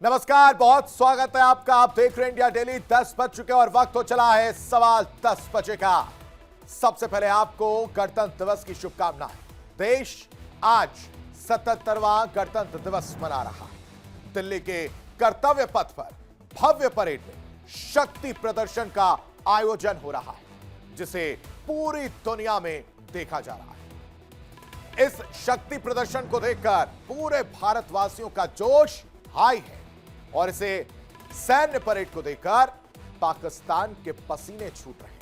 नमस्कार, बहुत स्वागत है आपका। आप देख रहे हैं इंडिया डेली। 10 बज चुके और वक्त हो चला है सवाल 10 बजे का। सबसे पहले आपको गणतंत्र दिवस की शुभकामनाएं। देश आज 77वां गणतंत्र दिवस मना रहा है। दिल्ली के कर्तव्य पथ पर भव्य परेड में शक्ति प्रदर्शन का आयोजन हो रहा है, जिसे पूरी दुनिया में देखा जा रहा है। इस शक्ति प्रदर्शन को देखकर पूरे भारतवासियों का जोश हाई है और इसे सैन्य परेड को देखकर पाकिस्तान के पसीने छूट रहे हैं।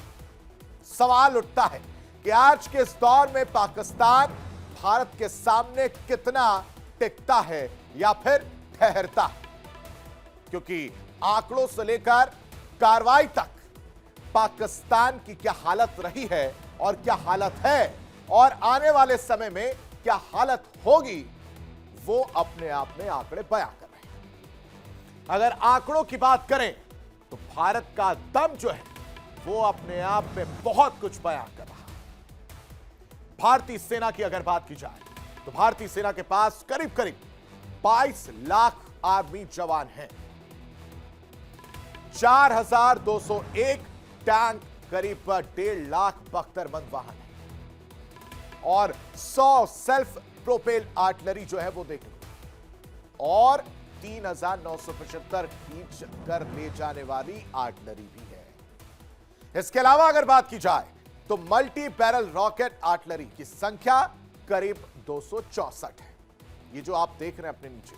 सवाल उठता है कि आज के इस दौर में पाकिस्तान भारत के सामने कितना टिकता है या फिर ठहरता है, क्योंकि आंकड़ों से लेकर कार्रवाई तक पाकिस्तान की क्या हालत रही है और क्या हालत है और आने वाले समय में क्या हालत होगी, वो अपने आप में आंकड़े बयां कर रहे हैं। अगर आंकड़ों की बात करें तो भारत का दम जो है वो अपने आप में बहुत कुछ बयां कर रहा है। भारतीय सेना की अगर बात की जाए तो भारतीय सेना के पास करीब करीब 22 लाख आर्मी जवान हैं, 4201 टैंक, करीब 1.5 लाख बख्तरबंद वाहन है और 100 सेल्फ प्रोपेल आर्टिलरी जो है वो देख लो, और 3975 खींच कर ले जाने वाली आर्टिलरी भी है। इसके अलावा अगर बात की जाए तो मल्टी बैरल रॉकेट आर्टिलरी की संख्या करीब 264 है। ये जो आप देख रहे हैं अपने नीचे,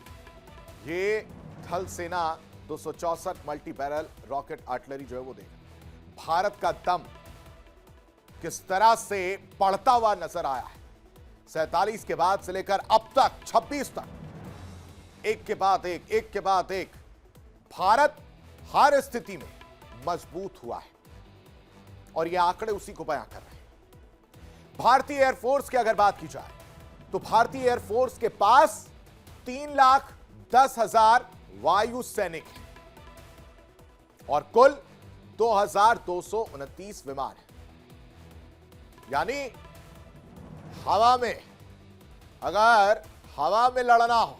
ये थल सेना 264 मल्टी बैरल रॉकेट आर्टिलरी जो है वो देख। भारत का दम किस तरह से बढ़ता हुआ नजर आया है। 47 के बाद से लेकर अब तक 26 तक, एक के बाद एक भारत हर स्थिति में मजबूत हुआ है और ये आंकड़े उसी को बयां कर रहे हैं। भारतीय एयरफोर्स की अगर बात की जाए तो भारतीय एयरफोर्स के पास 3,10,000 वायु सैनिक हैं और कुल 2,229 विमान हैं। यानी अगर हवा में लड़ना हो,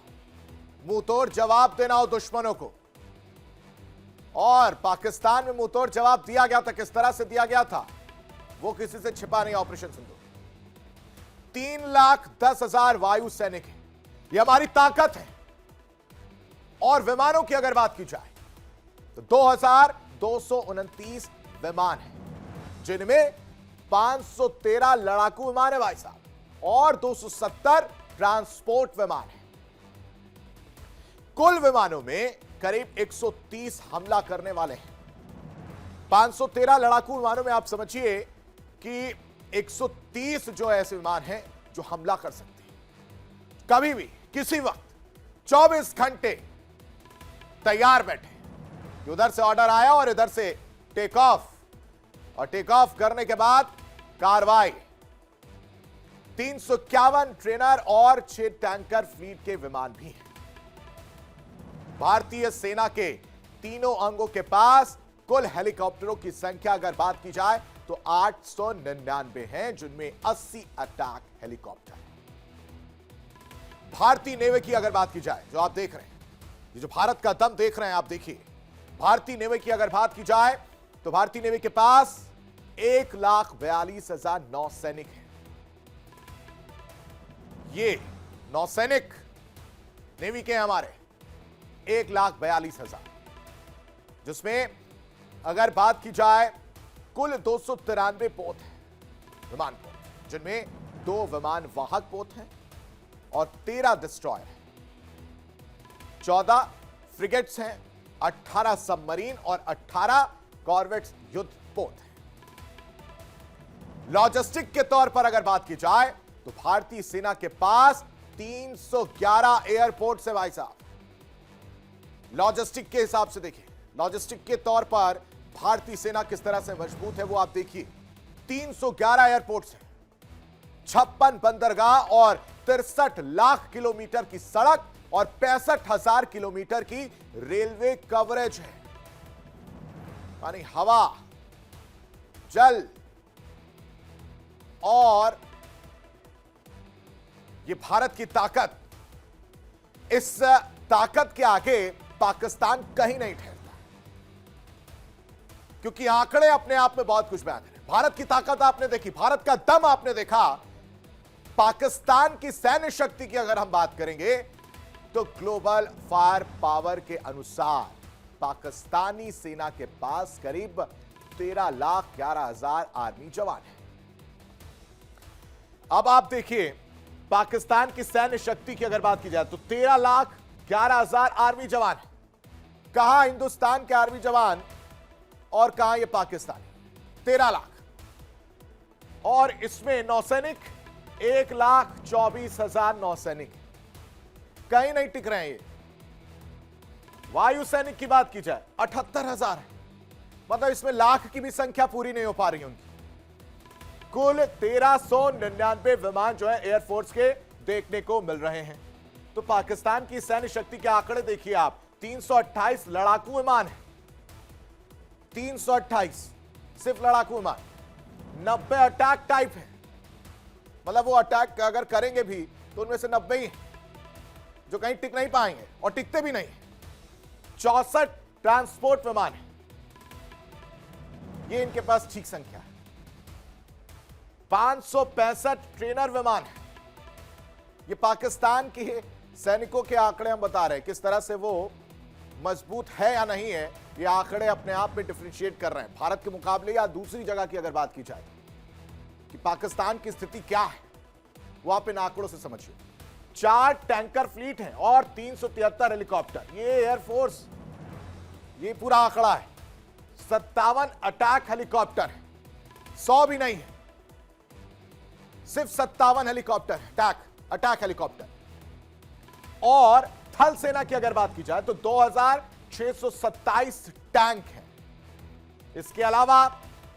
मुंहतोड़ जवाब देना हो दुश्मनों को, और पाकिस्तान में मुंहतोड़ जवाब दिया गया था, किस तरह से दिया गया था वो किसी से छिपा नहीं। ऑपरेशन सिंदूर 3,10,000 वायु सैनिक है, ये हमारी ताकत है। और विमानों की अगर बात की जाए तो 2,229 विमान है, जिनमें 513 लड़ाकू विमान है भाई साहब, और 270 ट्रांसपोर्ट विमान है। कुल विमानों में करीब 130 हमला करने वाले हैं। 513 लड़ाकू विमानों में आप समझिए कि 130 जो ऐसे विमान हैं जो हमला कर सकते हैं कभी भी, किसी वक्त, 24 घंटे तैयार बैठे। उधर से ऑर्डर आया और इधर से टेक ऑफ, और टेक ऑफ करने के बाद कार्रवाई। 351 ट्रेनर और 6 टैंकर फ्लीट के विमान भी हैं। भारतीय सेना के तीनों अंगों के पास कुल हेलीकॉप्टरों की संख्या अगर बात की जाए तो 899 हैं, जिनमें 80 अटैक हेलीकॉप्टर हैं। भारतीय नेवी की अगर बात की जाए, जो आप देख रहे हैं, ये जो भारत का दम देख रहे हैं आप, देखिए भारतीय नेवी की अगर बात की जाए तो भारतीय नेवी के पास 1,42,000 नौसैनिक हैं। ये नौसैनिक नेवी के हमारे 1,42,000, जिसमें अगर बात की जाए कुल 293 पोत हैं, विमान पोत, जिनमें 2 विमान वाहक पोत हैं और 13 डिस्ट्रॉयर हैं, 14 फ्रिगेट्स हैं, 18 सबमरीन और 18 कॉर्वेट्स युद्ध पोत हैं। लॉजिस्टिक के तौर पर अगर बात की जाए तो भारतीय सेना के पास 311 एयरपोर्ट है भाई साहब। लॉजिस्टिक के हिसाब से देखिए, लॉजिस्टिक के तौर पर भारतीय सेना किस तरह से मजबूत है वो आप देखिए। 311 एयरपोर्ट्स हैं, 56 बंदरगाह और 63 लाख किलोमीटर की सड़क और 65,000 किलोमीटर की रेलवे कवरेज है। यानी हवा, जल और ये भारत की ताकत, इस ताकत के आगे पाकिस्तान कहीं नहीं ठहरता, क्योंकि आंकड़े अपने आप में बहुत कुछ बयान करें। भारत की ताकत आपने देखी, भारत का दम आपने देखा। पाकिस्तान की सैन्य शक्ति की अगर हम बात करेंगे तो ग्लोबल फायर पावर के अनुसार पाकिस्तानी सेना के पास करीब 13,11,000 आर्मी जवान हैं। अब आप देखिए, पाकिस्तान की सैन्य शक्ति की अगर बात की जाए तो 13,11,000 आर्मी जवान है। कहां हिंदुस्तान के आर्मी जवान और कहां ये पाकिस्तानी? 13 लाख। और इसमें नौसैनिक 1,24,000 नौसैनिक कहीं नहीं टिक रहे हैं। ये वायु सैनिक की बात की जाए 78,000 है, मतलब इसमें लाख की भी संख्या पूरी नहीं हो पा रही उनकी। कुल 1399 विमान जो है एयरफोर्स के देखने को मिल रहे हैं। तो पाकिस्तान की सैन्य शक्ति के आंकड़े देखिए आप, 328 लड़ाकू विमान है, 328 सिर्फ लड़ाकू विमान, 90 अटैक टाइप है, मतलब वो अटैक अगर करेंगे भी तो उनमें से 90 ही जो कहीं टिक नहीं पाएंगे और टिकते भी नहीं। 64 ट्रांसपोर्ट विमान है, ये इनके पास ठीक संख्या है। 565 ट्रेनर विमान है। ये पाकिस्तान के सैनिकों के आंकड़े हम बता रहे हैं, किस तरह से वो मजबूत है या नहीं है। ये आंकड़े अपने आप में डिफरेंशिएट कर रहे हैं भारत के मुकाबले या दूसरी जगह की अगर बात की जाए कि पाकिस्तान की स्थिति क्या है, वो आप इन आंकड़ों से समझिए। 4 टैंकर फ्लीट हैं और 373 हेलीकॉप्टर। ये एयरफोर्स, ये पूरा आंकड़ा है। 57 अटैक हेलीकॉप्टर है, 100 भी नहीं है, सिर्फ 57 हेलीकॉप्टर अटैक हेलीकॉप्टर। और थल सेना की अगर बात की जाए तो 2,627 टैंक है। इसके अलावा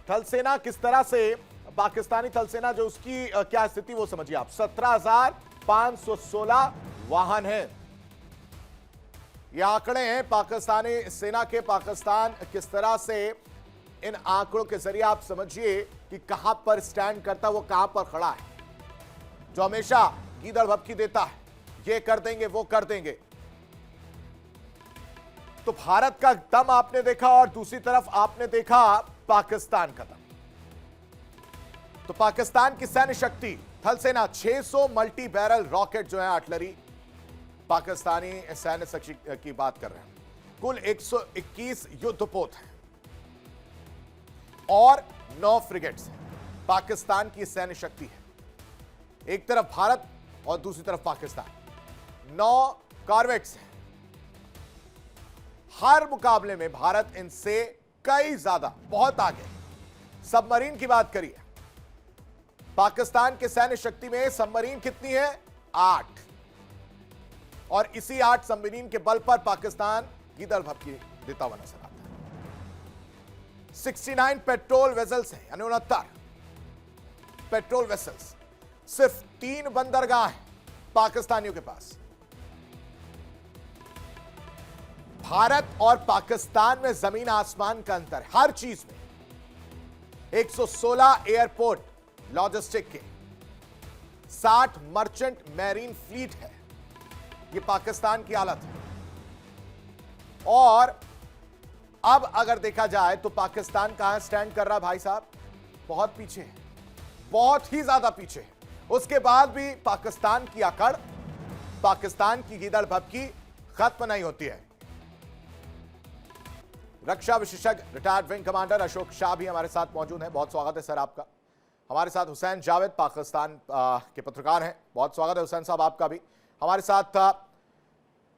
थल सेना किस तरह से, पाकिस्तानी थल सेना जो उसकी क्या स्थिति वो समझिए आप, 17,516 वाहन है। ये आंकड़े हैं पाकिस्तानी सेना के। पाकिस्तान किस तरह से इन आंकड़ों के जरिए आप समझिए कि कहां पर स्टैंड करता, वो कहां पर खड़ा है, जो हमेशा गीदड़ भभकी देता है, ये कर देंगे वो कर देंगे। तो भारत का दम आपने देखा और दूसरी तरफ आपने देखा पाकिस्तान का दम। तो पाकिस्तान की सैन्य शक्ति, थल सेना 600 मल्टी बैरल रॉकेट जो है आर्टिलरी, पाकिस्तानी सैन्य शक्ति की बात कर रहे हैं। कुल 121 युद्धपोत हैं और 9 फ्रिगेट्स हैं। पाकिस्तान की सैन्य शक्ति है, एक तरफ भारत और दूसरी तरफ पाकिस्तान। 9 कॉर्वेट्स हैं। हर मुकाबले में भारत इनसे कई ज्यादा, बहुत आगे। सबमरीन की बात करिए, पाकिस्तान के सैन्य शक्ति में सबमरीन कितनी है? 8। और इसी 8 सबमरीन के बल पर पाकिस्तान गीदड़ भभकी देता हुआ नजर आता है। 69 पेट्रोल वेसल्स हैं, यानी 69 पेट्रोल वेसल्स। सिर्फ 3 बंदरगाह हैं पाकिस्तानियों के पास। भारत और पाकिस्तान में जमीन आसमान का अंतर है हर चीज में। 116 एयरपोर्ट लॉजिस्टिक के, 60 मर्चेंट मैरीन फ्लीट है। ये पाकिस्तान की हालत है। और अब अगर देखा जाए तो पाकिस्तान कहां स्टैंड कर रहा है भाई साहब? बहुत पीछे है, बहुत ही ज्यादा पीछे है। उसके बाद भी पाकिस्तान की अकड़, पाकिस्तान की गीदड़ भभकी खत्म नहीं होती है। रक्षा विशेषज्ञ retired wing commander Ashok Shah भी हमारे साथ मौजूद हैं। बहुत स्वागत है सर आपका। हमारे साथ हुसैन जावेद पाकिस्तान के पत्रकार हैं। बहुत स्वागत है हुसैन साहब आपका भी। हमारे साथ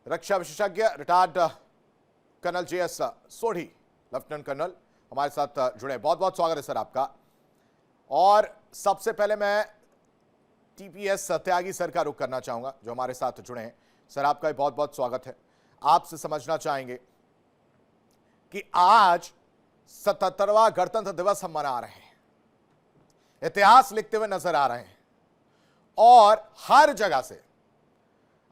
रक्षा विशेषज्ञ retired colonel JS Sodhi, lieutenant colonel हमारे साथ जुड़े। बहुत बहुत स्वागत है सर आपका। और सबसे पहले मैं TPS त्यागी सर का रुख करना चाहूंगा जो हमारे साथ जुड़े हैं। सर आपका भी बहुत बहुत स्वागत है। आपसे समझना चाहेंगे कि आज 77वां गणतंत्र दिवस हम मना रहे हैं, इतिहास लिखते हुए नजर आ रहे हैं। और हर जगह से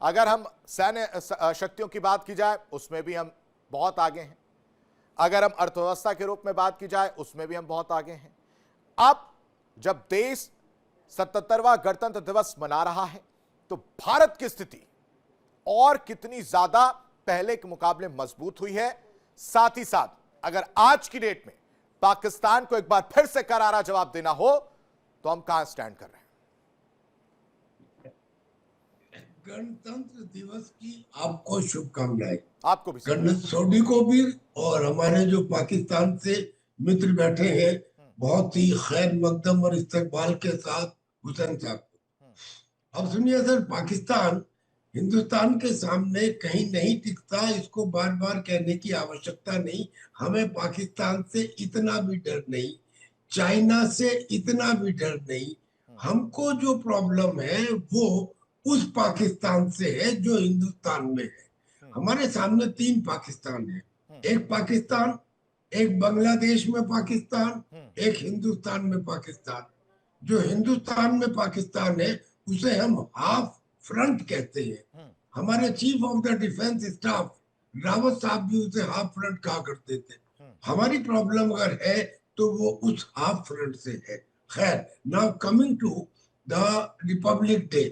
अगर हम सैन्य शक्तियों की बात की जाए उसमें भी हम बहुत आगे हैं, अगर हम अर्थव्यवस्था के रूप में बात की जाए उसमें भी हम बहुत आगे हैं। अब जब देश 77वां गणतंत्र दिवस मना रहा है तो भारत की स्थिति और कितनी ज्यादा पहले के मुकाबले मजबूत हुई है। साथ ही साथ अगर आज की डेट में पाकिस्तान को एक बार फिर से करारा जवाब देना हो तो हम कहां स्टैंड कर रहे हैं? गणतंत्र दिवस की आपको शुभकामनाएं। आपको भी सर। गणतंत्र सोडी को भी और हमारे जो पाकिस्तान से मित्र बैठे हैं, बहुत ही खैर मकदम और इस्तकबाल के साथ हुसैन साहब को। अब सुनिए सर, पाकिस्तान हिंदुस्तान के सामने कहीं नहीं टिकता, इसको बार बार कहने की आवश्यकता नहीं। हमें पाकिस्तान से इतना भी डर नहीं, चाइना से इतना भी डर नहीं। हमको जो प्रॉब्लम है वो उस पाकिस्तान से है जो हिंदुस्तान में है। हमारे सामने 3 पाकिस्तान है, एक पाकिस्तान, एक बांग्लादेश में पाकिस्तान, एक हिंदुस्तान में पाकिस्तान। जो हिंदुस्तान में पाकिस्तान है उसे हम हाफ फ्रंट कहते हैं। हमारे chief of the defence staff Rawat साहब भी उसे हाफ फ्रंट कहा करते थे। हमारी प्रॉब्लम अगर है तो वो उस हाफ फ्रंट से है। खैर, now coming to the Republic Day,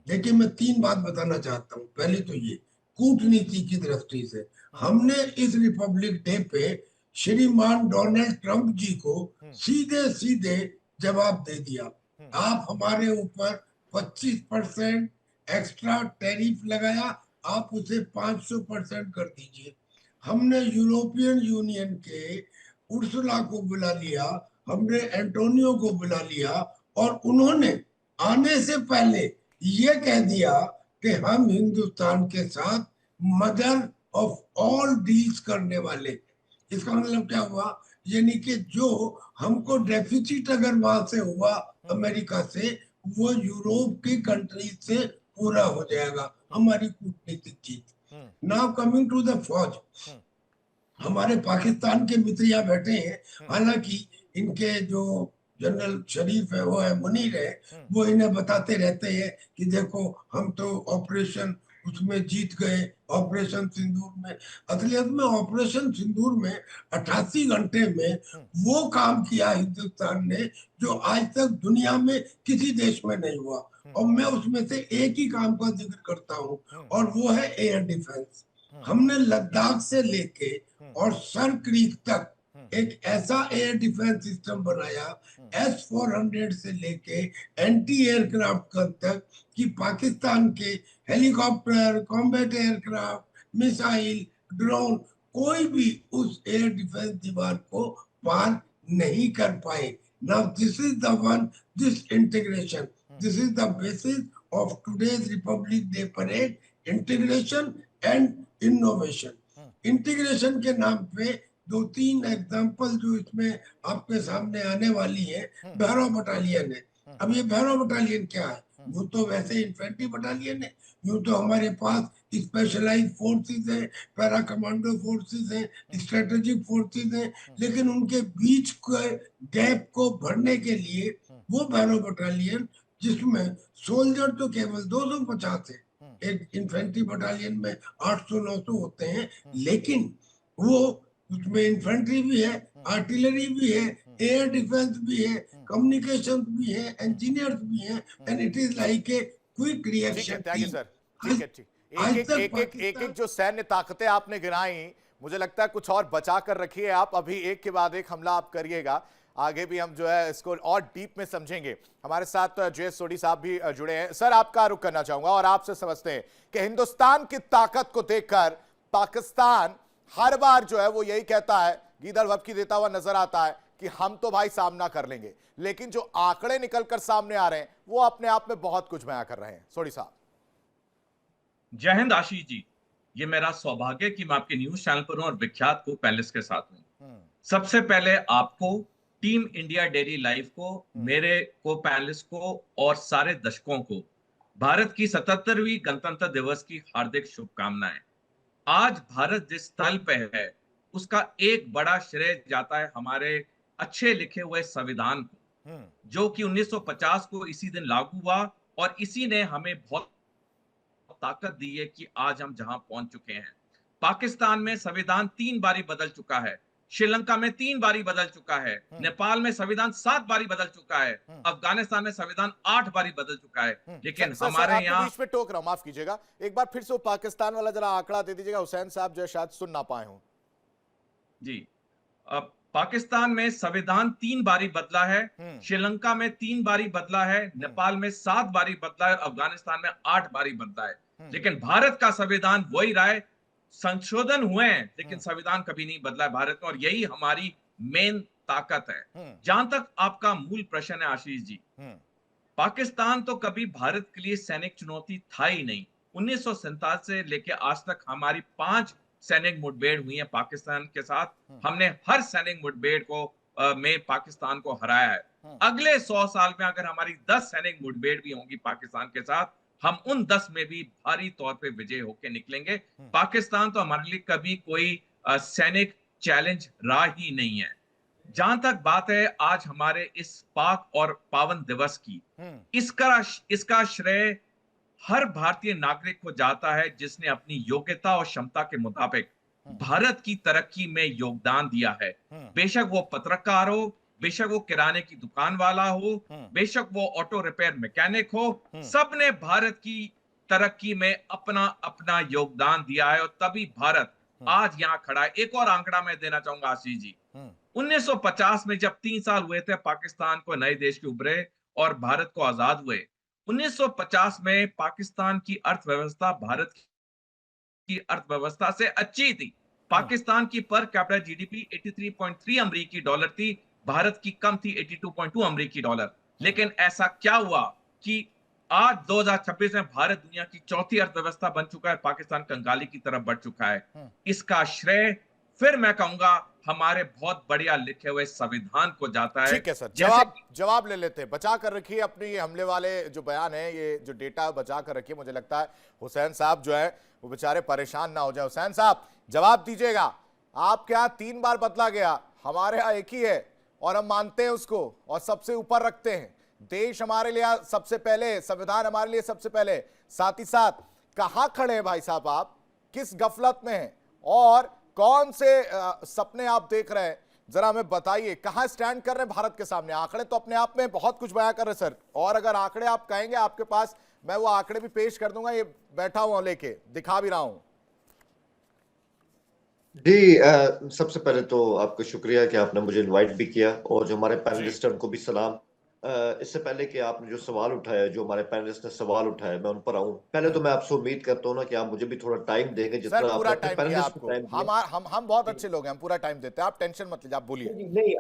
लेकिन मैं 3 बात बताना चाहता हूँ। पहले तो ये कूटनीति की दृष्टि से हमने इस रिपब्लिक डे पे श्रीमान डोनाल्ड ट्रंप जी को सीधे सीधे जवाब दे दिया। आप हमारे ऊपर 25% एक्स्ट्रा टैरिफ लगाया, आप उसे 500% कर दीजिए। हमने यूरोपियन यूनियन के उर्सुला को बुला लिया, हमने एंटोनियो को बुला लिया और उन्होंने आने से पहले ये कह दिया कि हम हिंदुस्तान के साथ मदर ऑफ ऑल डील्स करने वाले। इसका मतलब क्या हुआ? यानी कि जो हमको डेफिसिट अगर वहां से हुआ अमेरिका से, वो यूरोप की कंट्री से पूरा हो जाएगा। हमारी कूटनीतिक जीत। नाउ कमिंग टू द फौज, हमारे पाकिस्तान के मित्र यहाँ बैठे हैं, हालांकि इनके जो जनरल शरीफ है, वो है मुनीर है, वो इन्हें बताते रहते हैं कि देखो हम तो ऑपरेशन उसमें जीत गए, ऑपरेशन सिंदूर में। असलियत में ऑपरेशन सिंदूर में 88 घंटे में वो काम किया हिंदुस्तान ने जो आज तक दुनिया में किसी देश में नहीं हुआ। और मैं उसमें से एक ही काम का जिक्र करता हूँ और वो है एयर डिफेंस। हमने लद्दाख से लेके और सर क्रीक तक एक ऐसा एयर डिफेंस सिस्टम बनाया, S-400 से लेके एंटी एयरक्राफ्ट तक, कि पाकिस्तान के helicopter, combat aircraft, missile, drone, कोई भी उस एयर डिफेंस दीवार को पार नहीं कर पाए। Now this is the one, this integration, this is the basis of today's Republic day parade, integration and innovation. Integration के नाम पे 2-3 एग्जांपल जो इसमें आपके सामने आने वाली है। भैरव बटालियन है। अब ये भैरव बटालियन क्या है? यूं तो वैसे इन्फेंट्री बटालियन है, यूं तो हमारे पास स्पेशलाइज्ड फोर्सेस है, पैरा कमांडो फोर्सेस है, स्ट्रेटेजिक फोर्सेस है, लेकिन उनके बीच के गैप को भरने के लिए वो भैरव बटालियन, जिसमें सोल्जर तो केवल 250 है, एक इन्फेंट्री बटालियन में 800-900 होते हैं, लेकिन वो उसमें इन्फेंट्री भी है, आर्टिलरी भी है, एयर डिफेंस भी है, कम्युनिकेशन भी है, इंजीनियर्स भी हैं, and it is like a quick reaction team. Sir ठीक है, ठीक। एक जो सैन्य ताकतें आपने गिनाई, मुझे लगता है कुछ और बचा कर रखिए आप, अभी एक के बाद एक हमला आप करिएगा। आगे भी हम जो है इसको और डीप में समझेंगे। हमारे साथ जे.एस. सोडी साहब भी जुड़े हैं। सर, आपका रुख करना चाहूंगा और आपसे समझते हैं कि हिंदुस्तान की ताकत को देखकर पाकिस्तान हर बार जो है वो यही कहता है, गीदड़ भभकी देता हुआ नजर आता है कि हम तो भाई सामना कर लेंगे, लेकिन जो आंकड़े निकलकर सामने आ रहे हैं वो अपने आप में बहुत कुछ बयां कर रहे हैं। सोडी साहब। जय हिंद आशीष जी। ये मेरा सौभाग्य कि मैं आपके न्यूज चैनल पर हूं और विख्यात को पैनलिस्ट के साथ हूं। सबसे पहले आपको, टीम इंडिया डेली लाइव को, मेरे को पैनलिस्ट को और सारे दर्शकों को भारत की 77वीं गणतंत्र दिवस की हार्दिक शुभकामनाएं। आज भारत जिस स्थल पे है उसका एक बड़ा श्रेय जाता है हमारे अच्छे लिखे हुए संविधान को, जो कि 1950 को इसी दिन लागू हुआ और इसी ने हमें बहुत ताकत दी है कि आज हम जहां पहुंच चुके हैं। पाकिस्तान में संविधान 3 बारी बदल चुका है, श्रीलंका में 3 बारी बदल चुका है, नेपाल में संविधान 7 बारी बदल चुका है, अफगानिस्तान में संविधान 8 बारी बदल चुका है। लेकिन हमारे यहाँ बीच में टोक रहा हूं, माफ कीजिएगा, एक बार फिर से वो पाकिस्तान वाला जरा आंकड़ा दे दीजिएगा, हुसैन साहब जो शायद सुन ना पाए हों। जी, पाकिस्तान में संविधान 3 बारी बदला है, श्रीलंका में 3 बारी बदला है, नेपाल में 7 बारी बदला है, अफगानिस्तान में 8 बारी बदला है। लेकिन भारत का संविधान वही रहा है, संशोधन हुए हैं लेकिन संविधान कभी नहीं बदला है भारत में, और यही हमारी मेन ताकत है। जहां तक आपका मूल प्रश्न है आशीष जी, पाकिस्तान तो कभी भारत के लिए सैनिक चुनौती था ही नहीं। 1947 से लेके आज तक हमारी 5 सैनिक मुठभेड़ हुई है पाकिस्तान के साथ। हमने हर सैनिक मुठभेड़ को में पाकिस्तान को हराया है। अगले 100 साल में अगर हमारी 10 सैनिक मुठभेड़ भी होंगी पाकिस्तान के साथ, हम उन 10 में भी भारी तौर पे विजय होकर निकलेंगे। पाकिस्तान तो हमारे लिए कभी कोई सैनिक चैलेंज रहा ही नहीं है। जहां तक बात है आज हमारे इस पाक और पावन दिवस की, इसका श्रेय हर भारतीय नागरिक को जाता है जिसने अपनी योग्यता और क्षमता के मुताबिक भारत की तरक्की में योगदान दिया है। बेशक वो पत्रकार हो, बेशक वो किराने की दुकान वाला हो, बेशक वो ऑटो रिपेयर मैकेनिक हो, सबने भारत की तरक्की में अपना अपना योगदान दिया है और तभी भारत आज यहाँ खड़ा है। एक और आंकड़ा मैं देना चाहूंगा आशीष जी, 1950 में जब 3 साल हुए थे पाकिस्तान को नए देश के उभरे और भारत को आजाद हुए, 1950 में पाकिस्तान की अर्थव्यवस्था भारत की अर्थव्यवस्था से अच्छी थी। पाकिस्तान की पर कैपिटा जीडीपी 83.3 अमेरिकी डॉलर थी, भारत की कम थी 82.2 अमेरिकी डॉलर। लेकिन ऐसा क्या हुआ कि आज 2026 में भारत दुनिया की चौथी अर्थव्यवस्था बन चुका है, पाकिस्तान कंगाली की तरफ बढ़ चुका है। इसका श्रेय फिर मैं कहूंगा हमारे बहुत बढ़िया लिखे हुए संविधान को जाता है। ठीक है सर, जवाब ले लेते हैं। बचा कर रखिए अपनी ये हमले वाले जो बयान है, ये जो डेटा बचा कर रखिए। मुझे लगता है हुसैन साहब जो है वो बेचारे परेशान ना हो जाए। हुसैन साहब जवाब दीजिएगा, आपके यहाँ 3 बार बदला गया, हमारे यहाँ एक ही है और हम मानते हैं उसको और सबसे ऊपर रखते हैं। देश हमारे लिए सबसे पहले, संविधान हमारे लिए सबसे पहले। साथ ही साथ कहां खड़े हैं भाई साहब आप, किस गफलत में हैं और कौन से सपने आप देख रहे हैं, जरा हमें बताइए। कहां स्टैंड कर रहे हैं भारत के सामने? आंकड़े तो अपने आप में बहुत कुछ बयां कर रहे हैं सर, और अगर आंकड़े आप कहेंगे आपके पास, मैं वो आंकड़े भी पेश कर दूंगा। ये बैठा हुआ लेके दिखा भी रहा हूं जी। सबसे पहले तो आपका शुक्रिया कि आपने मुझे इनवाइट भी किया, और जो हमारे पैनलिस्ट हैं उनको भी सलाम। इससे पहले कि आपने जो सवाल उठाया, जो हमारे पैनलिस्ट ने सवाल उठाया, मैं उन पर आऊं, पहले तो मैं आपसे उम्मीद करता हूं ना कि आप मुझे भी थोड़ा टाइम देंगे जितना सर, पूरा आपने पैनलिस्ट को टाइम दिया। हम बहुत अच्छे लोग हैं, हम पूरा टाइम देते हैं, आप टेंशन मत लीजिए, आप बोलिए। नहीं,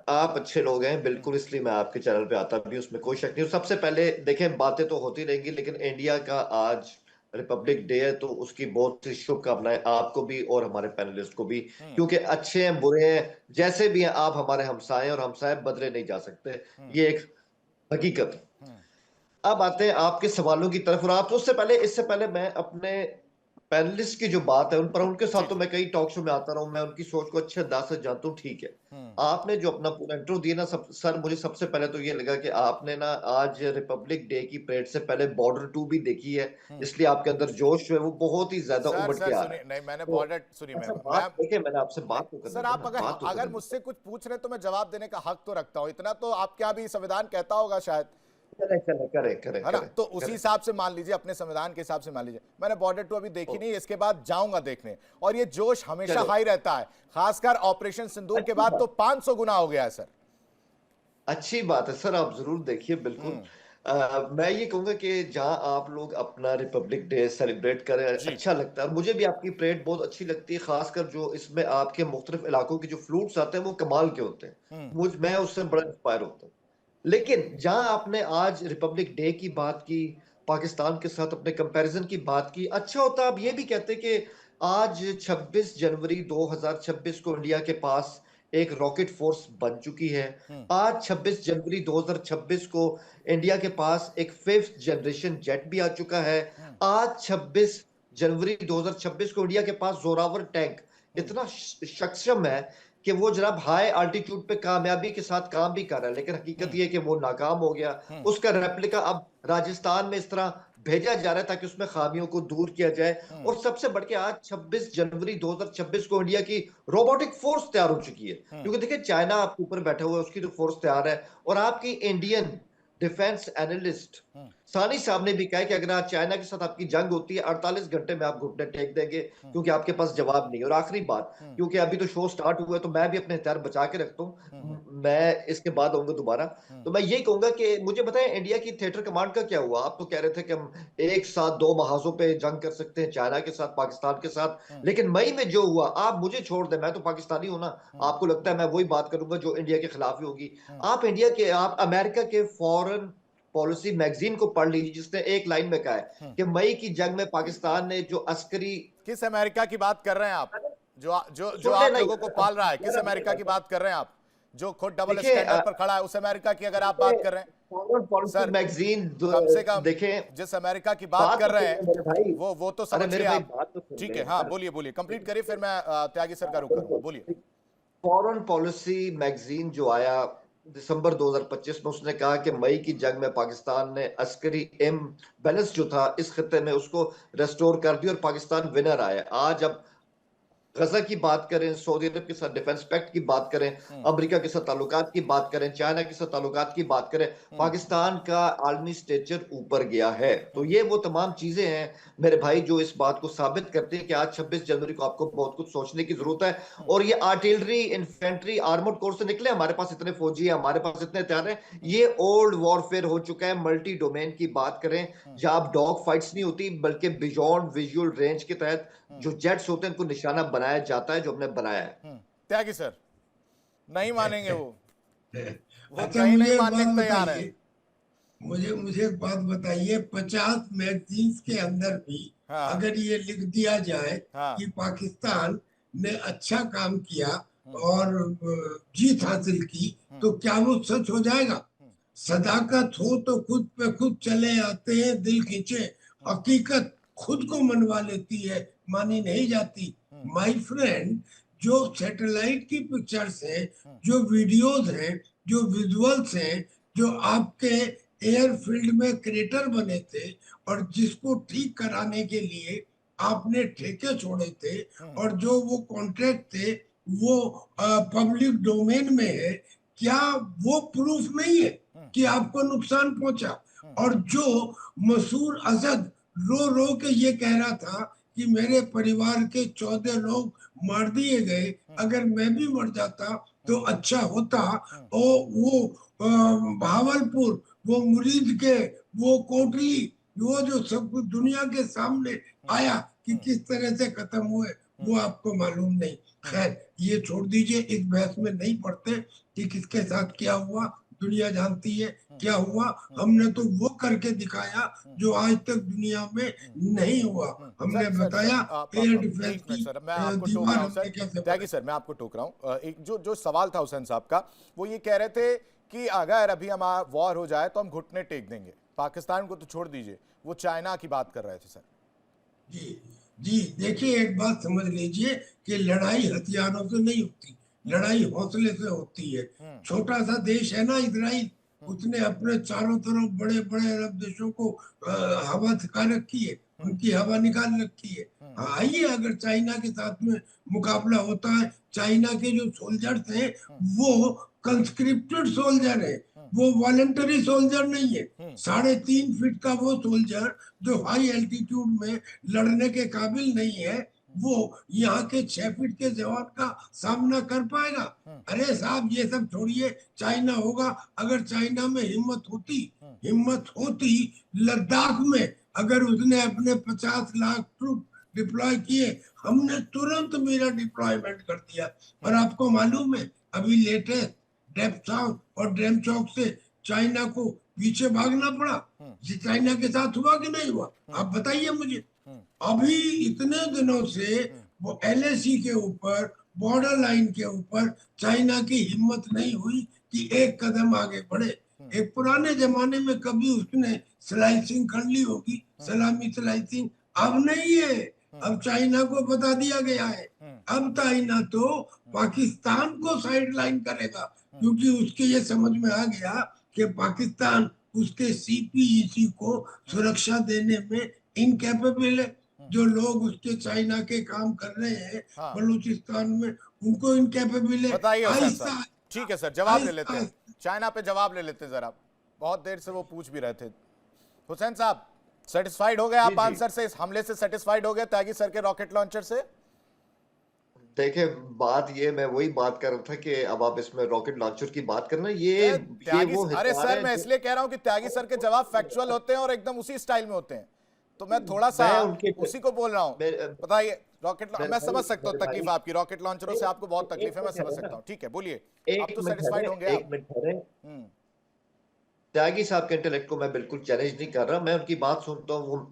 आप अच्छे लोग हैं बिल्कुल, इसलिए मैं आपके चैनल पे आता भी, उसमें कोई शक नहीं। सबसे पहले देखें, बातें तो होती रहेंगी, लेकिन इंडिया का आज रिपब्लिक डे है, तो उसकी बहुत सी शुभकामनाएं आपको भी और हमारे पैनलिस्ट को भी, क्योंकि अच्छे हैं बुरे हैं जैसे भी हैं, आप हमारे हमसाए हैं और हमसाए बदले नहीं जा सकते, ये एक हकीकत है। अब आते हैं आपके सवालों की तरफ, और आप तो इससे पहले मैं अपने पैनलिस्ट की जो बात है उन पर, उनके साथ तो मैं कई टॉक शो में आता रहा हूं, मैं उनकी सोच को अच्छे अंदाज से जानता हूं। ठीक है, आपने जो अपना पूरा इंट्रो दिया ना, सर मुझे सबसे पहले तो ये लगा कि आपने ना आज रिपब्लिक डे की परेड से पहले बॉर्डर 2 भी देखी है, इसलिए आपके अंदर जोश है वो बहुत ही ज्यादा उमड़ के आ रहा है। नहीं, मैंने बॉर्डर सुनी, मैंने आपसे बात तो सर, आप अगर मुझसे कुछ पूछ रहे तो मैं जवाब देने का हक तो रखता हूं, इतना तो आपके यहाँ भी संविधान कहता होगा शायद, है ना? तो उसी हिसाब से मान लीजिए, अपने संविधान के हिसाब से मान लीजिए। मैंने बॉर्डर 2 अभी देखी नहीं, इसके बाद जाऊंगा देखने, और ये जोश हमेशा हाई रहता है, खासकर ऑपरेशन सिंदूर के बाद तो 500 गुना हो गया है सर। अच्छी बात है सर, आप जरूर देखिए, बिल्कुल। मैं ये कहूंगा कि जहां आप लोग अपना रिपब्लिक डे सेलिब्रेट करें, अच्छा लगता है, और मुझे भी आपकी परेड बहुत अच्छी लगती है, खासकर जो इसमें आपके मुख्तलिफ इलाकों के जो फ्लूट्स आते हैं वो कमाल के होते हैं, मैं उससे बड़ा इंस्पायर होता हूँ। लेकिन जहां आपने आज रिपब्लिक डे की बात की, पाकिस्तान के साथ अपने कंपैरिजन की बात की, अच्छा होता आप ये भी कहते कि आज 26 जनवरी 2026 को इंडिया के पास एक रॉकेट फोर्स बन चुकी है। आज 26 जनवरी 2026 को इंडिया के पास एक 5th जनरेशन जेट भी आ चुका है। आज 26 जनवरी 2026 को इंडिया के पास जोरावर टैंक इतना सक्षम है कि वो जनाब हाई अल्टीट्यूड पे कामयाबी के साथ काम भी कर रहा है, लेकिन हकीकत ये है कि वो नाकाम हो गया। उसका रेप्लिका अब राजस्थान में इस तरह भेजा जा रहा है ताकि उसमें खामियों को दूर किया जाए। और सबसे बढ़ के आज 26 जनवरी 2026 को इंडिया की रोबोटिक फोर्स तैयार हो चुकी है, क्योंकि देखिए चाइना आपके ऊपर बैठा हुआ है, उसकी तो फोर्स तैयार है। और आपकी इंडियन डिफेंस एनालिस्ट सानी साहब ने भी कहा कि अगर आज चाइना के साथ आपकी जंग होती है 48 घंटे में आप घुटने टेक देंगे, क्योंकि आपके पास जवाब नहीं। और आखिरी बात, क्योंकि अभी तो शो स्टार्ट हुआ है तो मैं भी अपने हथियार बचा के रखता हूँ, मैं इसके बाद आऊंगा दोबारा। तो मैं यही कहूंगा कि मुझे बताएं इंडिया की थिएटर कमांड का क्या हुआ। आप तो कह रहे थे कि हम एक साथ 2 महाजों पे जंग कर सकते हैं, चाइना के साथ, पाकिस्तान के साथ, लेकिन मई में जो हुआ, आप मुझे छोड़ दें, मैं तो पाकिस्तानी हूं ना, आपको लगता है मैं वही बात करूंगा जो इंडिया के खिलाफ ही होगी। आप अमेरिका के फॉरेन पॉलिसी मैगजीन को पढ़ लीजिए, जिसने एक लाइन में कहा है कि मई की जंग में पाकिस्तान ने जो अस्करी। किस अमेरिका की बात कर रहे हैं आप, जो सुन आप लेना लोगों को पाल रहा है? किस अमेरिका की बात कर रहे हैं आप, जो खुद डबल देखिए, स्टैंडर्ड पर खड़ा है? उस अमेरिका की अगर आप बात कर रहे हैं फॉरेन पॉलिसी सर, मैगजीन कम से कम देखें, जिस अमेरिका की बात बात कर तो रहे सुनिए मेरे भाई। हैं वो तो अरे समझिए मेरे भाई, आप। बात तो सुन ठीक ले। है, हाँ बोलिए बोलिए, कंप्लीट करिए, फिर मैं त्यागी सर का रुख करूंगा, बोलिए। फॉरेन पॉलिसी मैगजीन जो आया दिसंबर 2025 में, उसने कहा कि मई की जंग में पाकिस्तान ने अस्करी बैलेंस जो था इस खत्ते में उसको रेस्टोर कर दिया और पाकिस्तान विनर आया। आज अब गजा की बात करें, सऊदी अरब के साथ डिफेंस पैक्ट की बात करें, अमेरिका के साथ ताल्लुकात की बात करें, चाइना के साथ ताल्लुकात की बात करें, पाकिस्तान का आलमी स्टेचर ऊपर गया है। तो ये वो तमाम चीजें हैं मेरे भाई जो इस बात को साबित करते हैं कि आज 26 जनवरी को आपको बहुत कुछ सोचने की जरूरत है। और ये आर्टिलरी, इन्फेंट्री, आर्मर्ड कोर से निकले, हमारे पास इतने फौजी हैं, हमारे पास इतने हथियार हैं, ये ओल्ड वॉरफेयर हो चुका है। मल्टी डोमेन की बात करें, जहां आप डॉग फाइट्स नहीं होती, बल्कि बियॉन्ड विजुअल रेंज के तहत जो जेट्स होते हैं उनको निशाना बनाया जाता है, जो हमने बनाया है। त्यागी सर नहीं मानेंगे वो अच्छा, कहीं मुझे नहीं एक मानने बात को तैयार है। बताइए, मुझे एक बात बताइए, 50 मैगजीन्स के अंदर भी हाँ। अगर ये लिख दिया जाए हाँ। कि पाकिस्तान ने अच्छा काम किया और जीत हासिल की, तो क्या वो सच हो जाएगा? सदाकत हो तो खुद पे खुद चले आते हैं, दिल खींचे, हकीकत खुद को मनवा लेती है, मानी नहीं जाती। माय फ्रेंड, जो सैटेलाइट की पिक्चर्स हैं, जो वीडियोस हैं, जो विजुअल्स हैं, जो आपके एयरफील्ड में क्रेटर बने थे और जिसको ठीक कराने के लिए आपने ठेके छोड़े थे, और जो वो कॉन्ट्रैक्ट थे वो पब्लिक डोमेन में है, क्या वो प्रूफ नहीं है कि आपको नुकसान पहुंचा? और जो मसूर असद रो रो के ये कह रहा था कि मेरे परिवार के 14 लोग मार दिए गए, अगर मैं भी मर जाता तो अच्छा होता। और वो भावलपुर, वो मुरीद के, वो कोटली, वो जो सब कुछ दुनिया के सामने आया कि किस तरह से खत्म हुए, वो आपको मालूम नहीं। खैर, ये छोड़ दीजिए, इस बहस में नहीं पड़ते कि किसके साथ क्या हुआ, दुनिया जानती है क्या हुआ। हमने तो वो करके दिखाया जो आज तक दुनिया में नहीं हुआ। हमने बताया एयर डिफेंस की दीवार हमने कैसे त्यागी सर, मैं आपको टोक रहा हूँ। एक जो सवाल था हुसैन साहब का, वो ये कह रहे थे कि अगर अभी हमारा वॉर हो जाए तो हम घुटने टेक देंगे, पाकिस्तान को तो छोड़ दीजिए, वो चाइना की बात कर रहे थे सर। जी, देखिए, एक बात समझ लीजिए कि लड़ाई हथियारों से नहीं होती, लड़ाई हौसले से होती है। छोटा सा देश है ना इजराइल, उसने अपने चारों तरफ बड़े बड़े अरब देशों को हवा थका रखी है, उनकी हवा निकाल रखी है। आइए, अगर चाइना के साथ में मुकाबला होता है, चाइना के जो सोल्जर्स हैं वो कंस्क्रिप्टेड सोल्जर है, वो वॉलंटरी सोल्जर नहीं है। 3.5 फीट का वो सोल्जर जो हाई एल्टीट्यूड में लड़ने के काबिल नहीं है, वो यहाँ के 6 फीट के जवान का सामना कर पाएगा? अरे साहब, ये सब छोड़िए, चाइना होगा। अगर चाइना में हिम्मत होती लद्दाख में अगर उसने अपने 50 लाख ट्रूप डिप्लॉय किए, हमने तुरंत मेरा डिप्लॉयमेंट कर दिया। और आपको मालूम है, अभी लेटेस्ट डेप्सांग और ड्रेमचौक से चाइना को पीछे भागना पड़ा। ये चाइना के साथ हुआ कि नहीं हुआ? आप बताइए मुझे। अभी इतने दिनों से वो LAC के ऊपर, बॉर्डर लाइन के ऊपर चाइना की हिम्मत नहीं हुई कि एक कदम आगे बढ़े। एक पुराने जमाने में कभी उसने स्लाइसिंग कर ली होगी, सलामी स्लाइसिंग, अब नहीं है। अब चाइना को बता दिया गया है, अब चाइना तो पाकिस्तान को साइड लाइन करेगा, क्योंकि उसके ये समझ में आ गया कि पाकिस्तान उसके सीपीईसी को सुरक्षा देने में इनकैपेबल है। जो लोग उसके चाइना के काम कर रहे हैं हाँ। बलूचिस्तान में, उनको इनकैपेबल है। बताइए हुसैन आहिस्ता साहब। ठीक है सर, जवाब ले लेते हैं, आहिस्ता चाइना पे जवाब ले लेते हैं जरा, बहुत देर से वो पूछ भी रहे थे। हुसैन साहब, सेटिस्फाइड हो गए आप जी, जी। आंसर से, इस हमले से सेटिस्फाइड हो गए त्यागी सर के रॉकेट लॉन्चर से? देखिए, बात ये, मैं वही बात कर रहा था कि अब आप इसमें रॉकेट लॉन्चर की बात करना, ये त्यागी, वो अरे हिसार सर है मैं जो इसलिए कह रहा हूं कि त्यागी सर के जवाब फैक्चुअल होते हैं और एकदम उसी स्टाइल में होते हैं, तो मैं थोड़ा सा मैं उनके उसी को बोल रहा हूं। मेरे बताइए, रॉकेट मेरे मैं भाई समझ सकता हूं मेरे तकलीफ भाई आपकी, रॉकेट लॉन्चरों से आपको बहुत तकलीफ है, मैं समझ सकता हूं। ठीक है, बोलिए, आप तो सेटिस्फाइड होंगे एक आप। मिनट ठहरे। हम्म। त्यागी साहब के इंटेलेक्ट को मैं बिल्कुल चैलेंज नहीं कर रहा, मैं उनकी बात सुनता हूँ, वो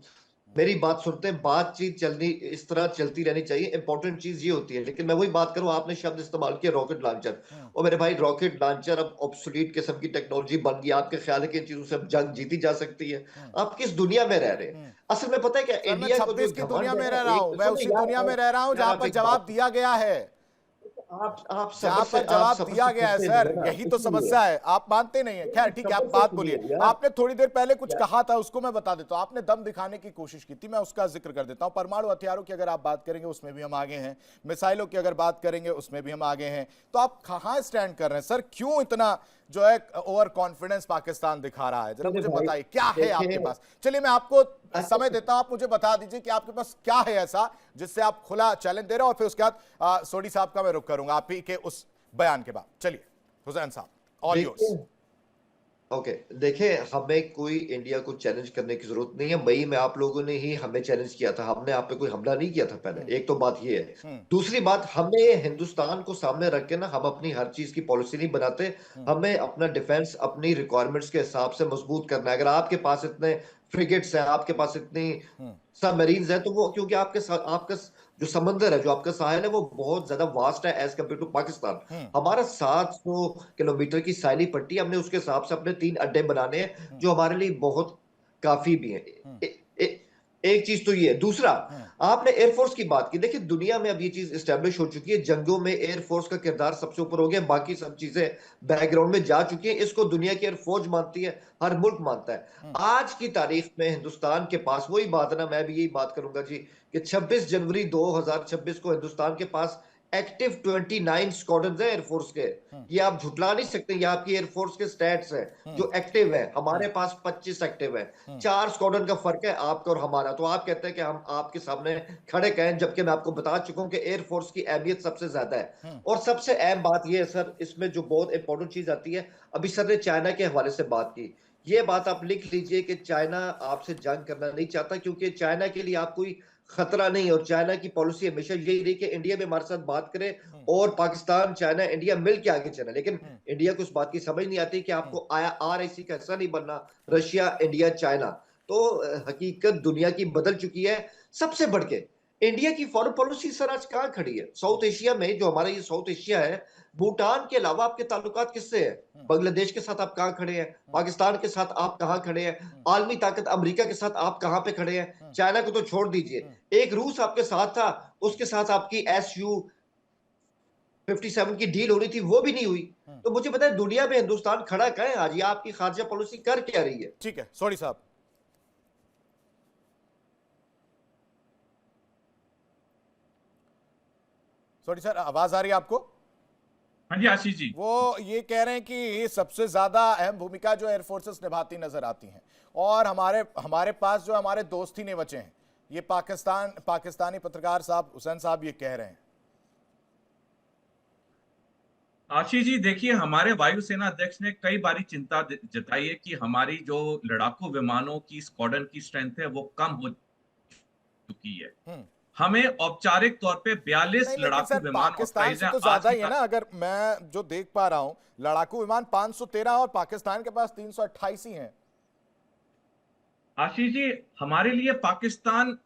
मेरी बात सुनते हैं। बातचीत चलनी इस तरह चलती रहनी चाहिए, इंपॉर्टेंट चीज ये होती है। लेकिन मैं वही बात करूं, आपने शब्द इस्तेमाल किया रॉकेट लॉन्चर, और मेरे भाई रॉकेट लॉन्चर अब ऑब्सोलीट किस्म की टेक्नोलॉजी बन गई। आपके ख्याल है कि इन चीजों से अब जंग जीती जा सकती है? आप किस दुनिया में रह रहे हैं? असल में पता है क्या, सर मैं इंडिया को जो 26 की दुनिया घमंड में है रह ना, रहा हूं, एक मैं सुनिए उसी दुनिया में रह रहा हूं जहां आप पर एक जवाब बात, दिया गया है, आप जहां सबर पर से, आप जवाब सबर दिया से गया है सुनते सर, नहीं है ना, यही तो इसलिए समस्या है, आप मानते नहीं है। खैर ठीक है, आप सबर से बात सुनिए बोलिए। यार। आपने थोड़ी देर पहले कुछ यार, कहा था, उसको मैं बता देता हूं, आपने दम दिखाने की कोशिश की थी, मैं उसका जिक्र कर देता हूं। परमाणु हथियारों की अगर आप बात करेंगे उसमें भी हम आगे हैं, मिसाइलों की अगर बात करेंगे उसमें भी हम आगे हैं, तो आप कहां स्टैंड कर रहे हैं सर? क्यों इतना जो है ओवर कॉन्फिडेंस पाकिस्तान दिखा रहा है? जरा मेरे मुझे भाई बताइए क्या है आपके देखिए, पास। चलिए मैं आपको अच्छा समय देता हूं, आप मुझे बता दीजिए कि आपके पास क्या है ऐसा जिससे आप खुला चैलेंज दे रहे हो, और फिर उसके बाद सोडी साहब का मैं रुख करूंगा आप ही के उस बयान के बाद। चलिए हुसैन साहब, ऑल योर्स। देखिए, ओके, देखिए, हमें कोई इंडिया को चैलेंज करने की जरूरत नहीं है। मई में आप लोगों ने ही हमें चैलेंज किया था, हमने आप पे कोई हमला नहीं किया था पहले। एक तो बात ये है। दूसरी बात, हमें हिंदुस्तान को सामने रख के ना, हम अपनी हर चीज की पॉलिसी नहीं बनाते। हमें अपना डिफेंस अपनी रिक्वायरमेंट्स के हिसाब से मजबूत करना है। अगर आपके पास इतने फ्रिगेट्स हैं, आपके पास इतनी सबमरीन्स हैं, तो वो क्योंकि आपका जो समंदर है, जो आपका साहिल है, वो बहुत ज्यादा वास्ट है एज कम्पेयर टू पाकिस्तान। हमारा 700 किलोमीटर की साइली पट्टी, हमने उसके हिसाब से अपने 3 अड्डे बनाने हैं, जो हमारे लिए बहुत काफी भी है। एक चीज तो ये है। दूसरा, आपने एयरफोर्स की बात की। देखिए, दुनिया में अब ये चीज एस्टेब्लिश हो चुकी है, जंगों में एयरफोर्स का किरदार सबसे ऊपर हो गया, बाकी सब चीजें बैकग्राउंड में जा चुकी हैं। इसको दुनिया की एयरफोर्स मानती है, हर मुल्क मानता है। आज की तारीख में हिंदुस्तान के पास वही बात है ना, मैं भी यही बात करूंगा जी, कि 26 जनवरी 2026 को हिंदुस्तान के पास एक्टिव 29 स्क्वाड्रन है एयरफोर्स के। ये आप झुटला नहीं सकते, ये आपकी एयरफोर्स के स्टैट्स हैं जो एक्टिव है। हमारे पास 25 एक्टिव है, 4 स्क्वाड्रन का फर्क है आपका और हमारा। तो आप कहते हैं कि हम आपके सामने खड़े कहें, जबकि मैं आपको बता चुका हूं कि एयरफोर्स की अहमियत सबसे ज्यादा है। और सबसे अहम बात यह है सर, इसमें जो बहुत इंपॉर्टेंट चीज आती है, अभी सर ने चाइना के हवाले से बात की। ये बात आप लिख लीजिए कि चाइना आपसे जंग करना नहीं चाहता, क्योंकि चाइना के लिए आप कोई खतरा नहीं। और चाइना की पॉलिसी हमेशा यही रही कि इंडिया में हमारे साथ बात करे, और पाकिस्तान, चाइना, इंडिया मिल के आगे चले। लेकिन इंडिया को इस बात की समझ नहीं आती कि आपको RIC का हिस्सा नहीं बनना, रशिया, इंडिया, चाइना। तो हकीकत दुनिया की बदल चुकी है। सबसे बढ़ के इंडिया की फॉरेन पॉलिसी सर आज कहां खड़ी है? साउथ एशिया में, जो हमारा ये साउथ एशिया है, भूटान के अलावा आपके ताल्लुकात किससे है? बांग्लादेश के साथ आप कहां खड़े हैं? पाकिस्तान के साथ आप कहां खड़े हैं? आलमी ताकत अमेरिका के साथ आप कहां पे खड़े हैं? चाइना को तो छोड़ दीजिए, एक रूस आपके साथ था, उसके साथ आपकी SU-57 की डील होनी थी, वो भी नहीं हुई। तो मुझे पता है दुनिया में हिंदुस्तान खड़ा कहां है आज, ये आपकी खारजा पॉलिसी कर क्या रही है? ठीक है सॉरी साहब। सॉरी सर, आवाज आ रही है आपको? हाँ जी आशीष जी। वो ये कह रहे हैं कि सबसे ज्यादा अहम भूमिका जो एयरफोर्सेस निभाती नजर आती हैं, और हमारे पास जो हमारे दोस्त ही नहीं बचे हैं, ये पाकिस्तानी पत्रकार साहब हुसैन साहब ये कह रहे हैं। आशीष जी, देखिए, हमारे वायुसेना अध्यक्ष ने कई बारी चिंता जताई है कि हमारी जो लड़ाकू विमानों की स्क्वाड्रन की स्ट्रेंथ है वो कम हो चुकी है। हमें औपचारिक तौर पे 42 नहीं लेकिन लड़ाकू सर विमान पाकिस्तान ऑथराइज से हैं तो ज्यादा ही है ना, अगर मैं जो देख पा रहा हूं लड़ाकू विमान 513 और पाकिस्तान के पास 328 ही हैं। आशीष जी, हमारे लिए पाकिस्तान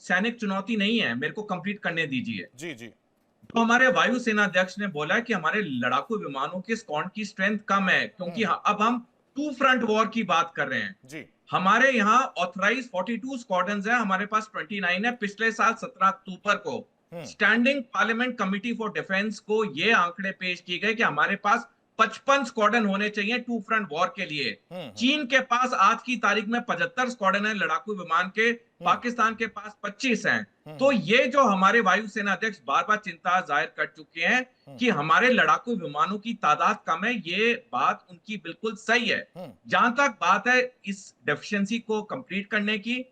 सैनिक चुनौती नहीं है, मेरे को कंप्लीट करने दीजिए। जी जी। तो हमारे वायुसेना अध्यक्ष ने बोला कि हमारे लड़ाकू विमानों के स्क्वाड की स्ट्रेंथ कम है, क्योंकि अब हम 2 फ्रंट वॉर की बात कर रहे हैं जी। हमारे यहाँ ऑथराइज 42 स्क्वाड्रन्स है, हमारे पास 29 है। पिछले साल 17 अक्टूबर को standing parliament committee for defence को ये आंकड़े पेश किए गए कि हमारे पास 55 स्क्वाड्रन होने चाहिए टू फ्रंट वॉर के लिए। चीन के पास आज की तारीख में 75 स्क्वाड्रन है लड़ाकू विमान के, पाकिस्तान के पास 25 हैं। तो ये जो हमारे वायुसेना अध्यक्ष बार बार चिंता जाहिर कर चुके हैं कि हमारे लड़ाकू विमानों की तादाद कम है, ये बात उनकी बिल्कुल सही है। जहां तक बात है इस डेफिशिएंसी को कंप्लीट करने की,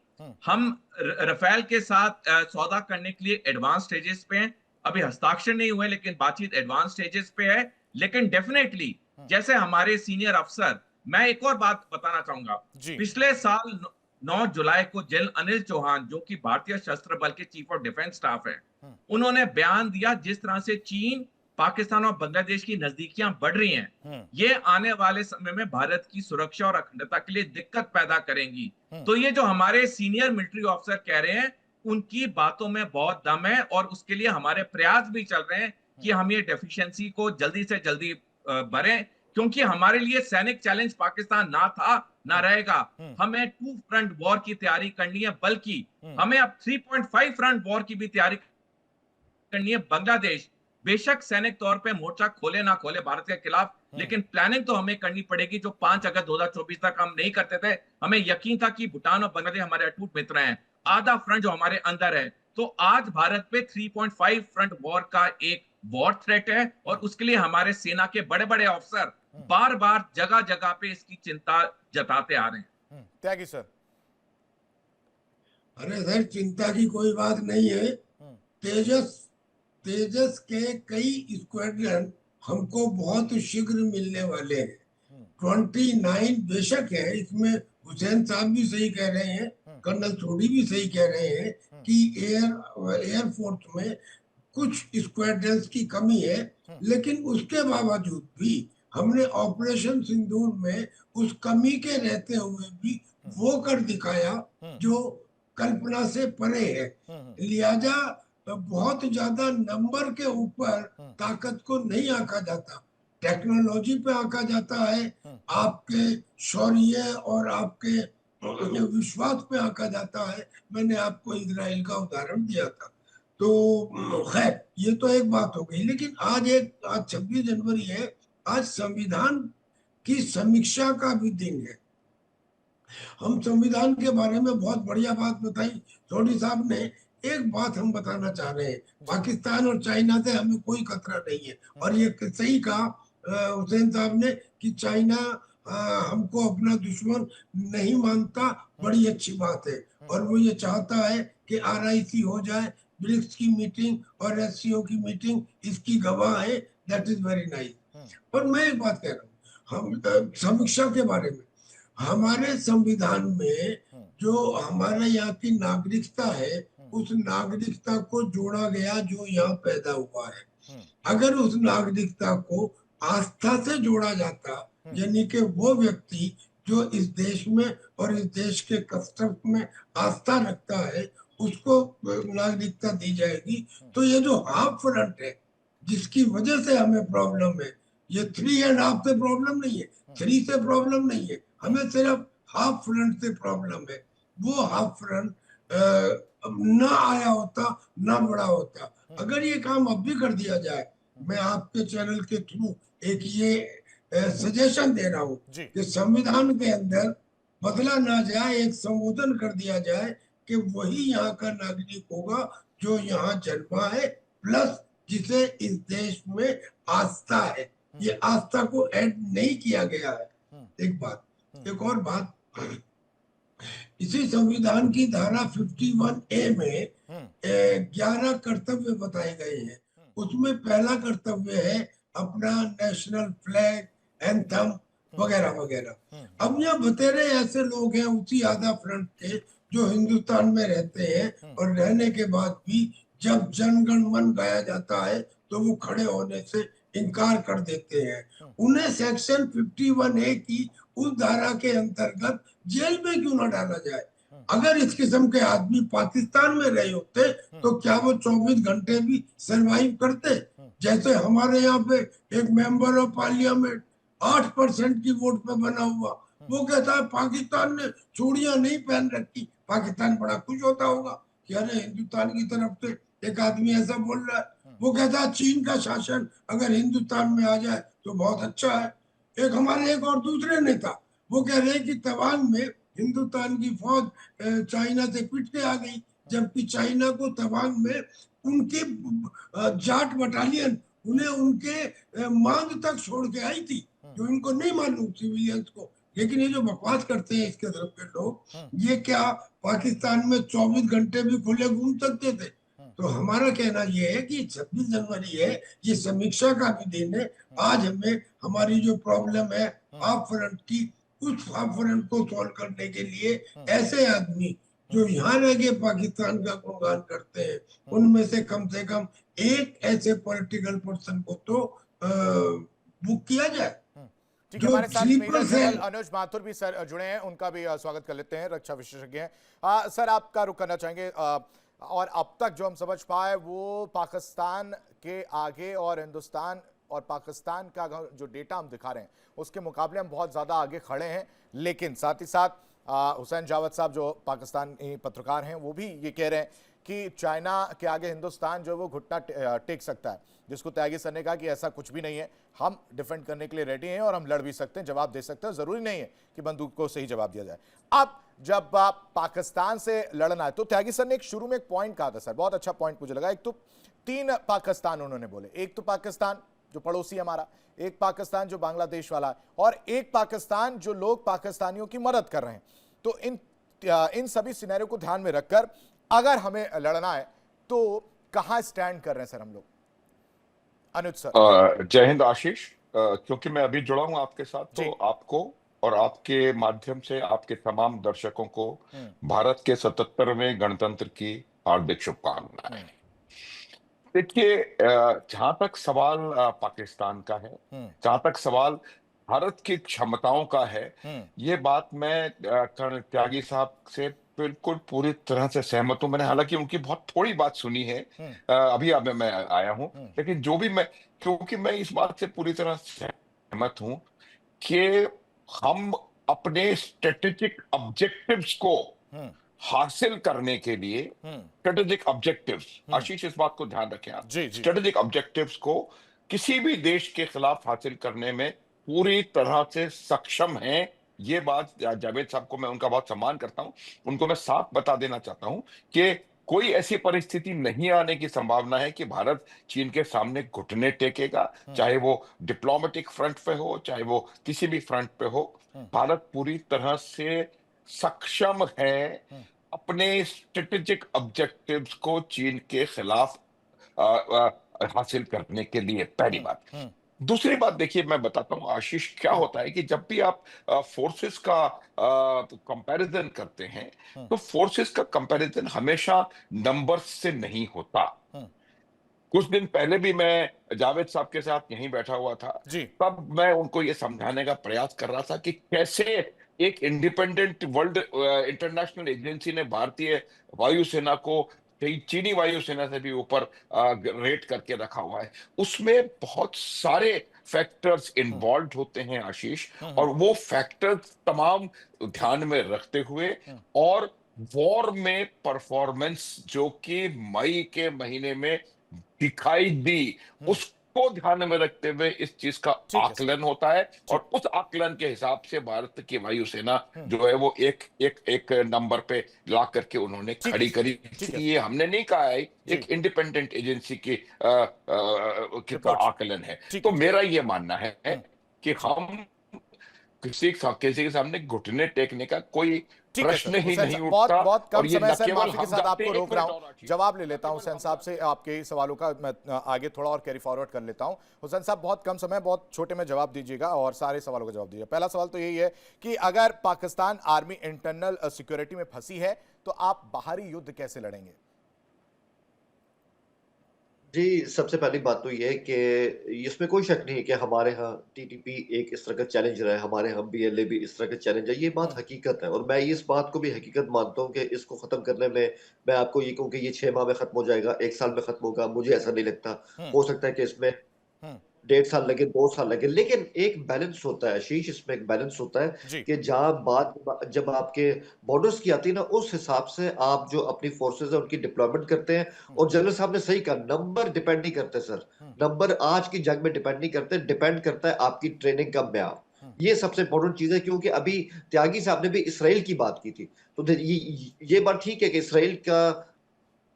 हम रफेल के साथ सौदा करने के लिए एडवांस स्टेजेस पे हैं। अभी हस्ताक्षर नहीं हुए लेकिन बातचीत एडवांस स्टेजेस पे है। लेकिन डेफिनेटली जैसे हमारे सीनियर अफसर, मैं एक और बात बताना चाहूंगा, पिछले साल 9 जुलाई को जनरल अनिल चौहान जो कि भारतीय सशस्त्र बल के चीफ ऑफ डिफेंस स्टाफ है, उन्होंने बयान दिया जिस तरह से चीन, पाकिस्तान और बांग्लादेश की नजदीकियां बढ़ रही हैं, ये आने वाले समय में भारत की सुरक्षा और अखंडता के लिए दिक्कत पैदा करेंगी। तो ये जो हमारे सीनियर मिलिट्री ऑफिसर कह रहे हैं, उनकी बातों में बहुत दम है और उसके लिए हमारे प्रयास भी चल रहे हैं कि हम ये डेफिशिएंसी को जल्दी से जल्दी भरें, क्योंकि हमारे लिए सैनिक चैलेंज पाकिस्तान ना था ना रहेगा। हमें टू फ्रंट वॉर की तैयारी करनी है, बल्कि हमें अब 3.5 फ्रंट वॉर की भी तैयारी करनी है। बांग्लादेश बेशक सैनिक तौर पे मोर्चा खोले ना खोले भारत के खिलाफ, लेकिन प्लानिंग तो हमें करनी पड़ेगी जो 5 अगस्त 2024 तक हम नहीं करते थे। हमें यकीन था कि भूटान और बांग्लादेश हमारे अटूट मित्र हैं, आधा फ्रंट जो हमारे अंदर है। तो आज भारत पे 3.5 फ्रंट वॉर का एक वॉर थ्रेट है और उसके लिए हमारे सेना के बड़े बड़े अफसर बार बार जगह जगह पे इसकी चिंता जताते आ रहे हैं। त्यागी सर। अरे सर, चिंता की कोई बात नहीं है। तेजस के कई स्क्वाड्रन हमको बहुत शीघ्र मिलने वाले हैं। 29 बेशक है, इसमें हुसैन साहब भी सही कह रहे हैं, कर्नल थोड़ी भी सही कह रहे हैं कि एयरफोर्स में कुछ स्क्वाड्रन्स की कमी है, लेकिन उसके बावजूद भी हमने ऑपरेशन सिंदूर में उस कमी के रहते हुए भी वो कर दिखाया जो कल्पना से परे है। लिहाजा बहुत ज्यादा नंबर के ऊपर ताकत को नहीं आंका जाता, टेक्नोलॉजी पे आंका जाता है, आपके शौर्य और आपके विश्वास पे आंका जाता है। मैंने आपको इजराइल का उदाहरण दिया था। तो खैर, ये तो एक बात हो गई, लेकिन आज 26 जनवरी है, आज संविधान की समीक्षा का भी दिन है। हम संविधान के बारे में बहुत बढ़िया बात बताई सोनी साहब ने। एक बात हम बताना चाह रहे हैं, पाकिस्तान और चाइना से हमें कोई खतरा नहीं है, और ये सही कहा हुसैन साहब ने कि चाइना हमको अपना दुश्मन नहीं मानता, बड़ी अच्छी बात है। और वो ये चाहता है कि RIC हो जाए, ब्रिक्स की मीटिंग और SCO की मीटिंग इसकी गवाह है। That is very nice. पर मैं एक बात कह रहा हूँ, हम समीक्षा के बारे में, हमारे संविधान में जो हमारे यहाँ की नागरिकता है, उस नागरिकता को जोड़ा गया जो यहाँ पैदा हुआ है। अगर उस नागरिकता को आस्था से जोड़ा जाता, यानी कि वो व्यक्ति जो इस देश में और इस देश के कस्टम में आस्था रखता है, उसको नागरिकता दी जाएगी। तो ये जो हाफ फ्रंट है जिसकी वजह से हमें प्रॉब्लम है, ये 3.5 से प्रॉब्लम नहीं है, 3 से प्रॉब्लम नहीं है, हमें सिर्फ हाफ फ्रंट से प्रॉब्लम है। वो हाफ फ्रंट ना आया होता, ना बड़ा होता। अगर ये काम अब भी कर दिया जाए, मैं आपके चैनल के थ्रू एक ये सजेशन दे रहा हूँ कि संविधान के अंदर बदला ना जाए, एक संबोधन कर दिया जाए कि वही यहाँ का नागरिक होगा जो यहाँ जन्मा है, प्लस जिसे इस देश में आस्था है। ये आस्था को ऐड नहीं किया गया है। एक बात, एक और बात, इसी संविधान की धारा 51A में 11 कर्तव्य बताए गए हैं। उसमें पहला कर्तव्य है अपना नेशनल फ्लैग, एंथम वगैरह वगैरह। अब यहाँ बतेरे ऐसे लोग हैं उसी आधा फ्रंट के जो हिंदुस्तान में रहते हैं, और रहने के बाद भी जब जनगण मन गाया जाता है तो वो खड़े होने से इनकार कर देते हैं। उन्हें सेक्शन 51A की उस धारा के अंतर्गत जेल में क्यों ना डाला जाए? अगर इस किस्म के आदमी पाकिस्तान में रहे होते तो क्या वो 24 घंटे भी सरवाइव करते? जैसे हमारे यहाँ पे एक मेंबर ऑफ पार्लियामेंट 8% की वोट पे बना हुआ, वो कहता है पाकिस्तान ने चूड़ियां नहीं पहन रखी। पाकिस्तान बड़ा खुश होता होगा कि अरे हिंदुस्तान की तरफ से एक आदमी ऐसा बोल रहा है। वो कहता है चीन का शासन अगर हिंदुस्तान में आ जाए तो बहुत अच्छा है। एक हमारे एक और दूसरे नेता वो कह रहे हैं कि तवांग में हिंदुस्तान की फौज चाइना से पिट के आ गई, जबकि चाइना को तवांग में उनके जाट बटालियन उन्हें उनके मांग तक छोड़ के आई थी, जो इनको नहीं मालूम सिविलियंस को। लेकिन ये जो बकवास करते हैं इसके तरफ के लोग, ये क्या पाकिस्तान में 24 घंटे भी खुले घूम सकते थे? तो हमारा कहना यह है कि 26 जनवरी है, ये समीक्षा का भी दिन है। आज हमें हमारी जो प्रॉब्लम है आप फ्रंट की, उस आप फ्रंट को सॉल्व करने के लिए ऐसे आदमी जो यहाँ रह के पाकिस्तान का गुणगान करते हैं, उनमें से कम एक ऐसे पॉलिटिकल पर्सन को तो बुक किया जाए ठीक है। जो हमारे साथ मेजर स्लीपर जनरल सेल। अनुज माथुर भी सर जुड़े हैं, उनका भी स्वागत कर लेते हैं, रक्षा विशेषज्ञ हैं। सर आपका रुख करना चाहेंगे। और अब तक जो हम समझ पाए वो पाकिस्तान के आगे और हिंदुस्तान और पाकिस्तान का जो डेटा हम दिखा रहे हैं उसके मुकाबले हम बहुत ज़्यादा आगे खड़े हैं। लेकिन साथ ही साथ हुसैन जावेद साहब जो पाकिस्तानी पत्रकार हैं वो भी ये कह रहे हैं कि चाइना के आगे हिंदुस्तान जो है वो घुटना टेक सकता है, जिसको त्यागी सर ने कहा कि ऐसा कुछ भी नहीं है, हम डिफेंड करने के लिए रेडी हैं और हम लड़ भी सकते हैं, जवाब दे सकते हैं, ज़रूरी नहीं है कि बंदूक को सही जवाब दिया जाए। अब जब पाकिस्तान से लड़ना है तो त्यागी सर ने एक शुरू में एक पॉइंट कहा था सर, बहुत अच्छा पॉइंट मुझे लगा। एक तो 3 पाकिस्तान उन्होंने बोले, एक तो पाकिस्तान जो पड़ोसी हमारा, एक पाकिस्तान जो बांग्लादेश वाला है, और एक पाकिस्तान जो लोग पाकिस्तानियों की मदद कर रहे हैं। तो इन सभी सिनेरियो को ध्यान में रखकर अगर हमें लड़ना है तो कहां स्टैंड कर रहे हैं सर हम लोग? अनुज सर। जय हिंद आशीष। क्योंकि मैं अभी जुड़ा हूं आपके साथ, जी। तो आपको और आपके माध्यम से आपके तमाम दर्शकों को भारत के 77वें गणतंत्र की हार्दिक शुभकामनाएं। देखिए, जहां तक सवाल पाकिस्तान का है, जहां तक सवाल भारत की क्षमताओं का है, ये बात मैं कर्नल त्यागी साहब से बिल्कुल पूरी तरह से सहमत हूं। मैंने हालांकि उनकी बहुत थोड़ी बात सुनी है, अभी अब मैं आया हूं, लेकिन जो भी मैं, क्योंकि मैं इस बात से पूरी तरह सहमत हूं कि हम अपने स्ट्रेटेजिक ऑब्जेक्टिव्स को हासिल करने के लिए, स्ट्रेटेजिक ऑब्जेक्टिव्स, आशीष इस बात को ध्यान रखें आप, जी जी। स्ट्रेटेजिक ऑब्जेक्टिव्स को किसी भी देश के खिलाफ हासिल करने में पूरी तरह से सक्षम हैं। ये बात जावेद साहब को मैं उनका बहुत सम्मान करता हूं, उनको मैं साफ बता देना चाहता हूं कि कोई ऐसी परिस्थिति नहीं आने की संभावना है कि भारत चीन के सामने घुटने टेकेगा, चाहे वो डिप्लोमेटिक फ्रंट पे हो, चाहे वो किसी भी फ्रंट पे हो। भारत पूरी तरह से सक्षम है अपने स्ट्रेटेजिक ऑब्जेक्टिव्स को चीन के खिलाफ हासिल करने के लिए, पहली बात। दूसरी बात, देखिए मैं बताता हूं आशीष, क्या होता है कि जब भी आप फोर्सेस का कंपैरिजन करते हैं, तो फोर्सेस का कंपैरिजन हमेशा नंबर्स से नहीं होता। कुछ दिन पहले भी मैं जावेद साहब के साथ यहीं बैठा हुआ था, तब मैं उनको ये समझाने का प्रयास कर रहा था कि कैसे एक इंडिपेंडेंट वर्ल्ड इंटरनेशनल एजेंसी ने भारतीय वायुसेना को चीनी वायुसेना से भी ऊपर रेट करके रखा हुआ है। उसमें बहुत सारे फैक्टर्स इन्वॉल्व होते हैं आशीष, और वो फैक्टर्स तमाम ध्यान में रखते हुए, और वॉर में परफॉर्मेंस जो कि मई के महीने में दिखाई दी, उसको ध्यान में रखते हुए इस चीज का आकलन होता है, और उस आकलन के हिसाब से भारत की वायुसेना जो है वो एक नंबर पे ला करके उन्होंने खड़ी करी। ये हमने नहीं कहा है, एक इंडिपेंडेंट एजेंसी की का आकलन है। तो मेरा ये मानना है कि हम किसी के सामने घुटने टेकने का कोई प्रश्न ही नहीं उठता। बहुत कम और ये समय न सर, केवल माफी के साथ आपको रोक रहा हूं, जवाब ले लेता हूं हुसैन साहब से आपके सवालों का। मैं आगे थोड़ा और कैरी फॉरवर्ड कर लेता हूं। हुसैन साहब, बहुत कम समय, बहुत छोटे में जवाब दीजिएगा और सारे सवालों का जवाब दीजिएगा। पहला सवाल तो यही है कि अगर पाकिस्तान आर्मी इंटरनल सिक्योरिटी में फंसी है तो आप बाहरी युद्ध कैसे लड़ेंगे? जी, सबसे पहली बात तो ये है कि इसमें कोई शक नहीं है कि हमारे यहाँ टीटीपी एक इस तरह का चैलेंज रहा है, हमारे यहाँ बीएलए भी इस तरह का चैलेंज है। ये बात हकीकत है, और मैं इस बात को भी हकीकत मानता हूँ कि इसको खत्म करने में, मैं आपको ये कहूँ कि ये 6 माह में खत्म हो जाएगा, 1 साल में खत्म होगा, मुझे ऐसा नहीं लगता। हो सकता है कि इसमें 1.5 साल लगे, 2 साल लगे, लेकिन एक बैलेंस होता है आशीष, इसमें एक बैलेंस होता है जी। कि जहां बात जब आपके बॉर्डर्स की आती है ना, उस हिसाब से आप जो अपनी फोर्सेज है उनकी डिप्लॉयमेंट करते हैं। और जनरल साहब ने सही कहा, नंबर डिपेंड नहीं करते सर, नंबर आज की जंग में डिपेंड नहीं करते, डिपेंड करता है आपकी ट्रेनिंग का म्यार। ये सबसे इंपॉर्टेंट चीज है, क्योंकि अभी त्यागी साहब ने भी इसराइल की बात की थी, तो ये बात ठीक है कि इसराइल का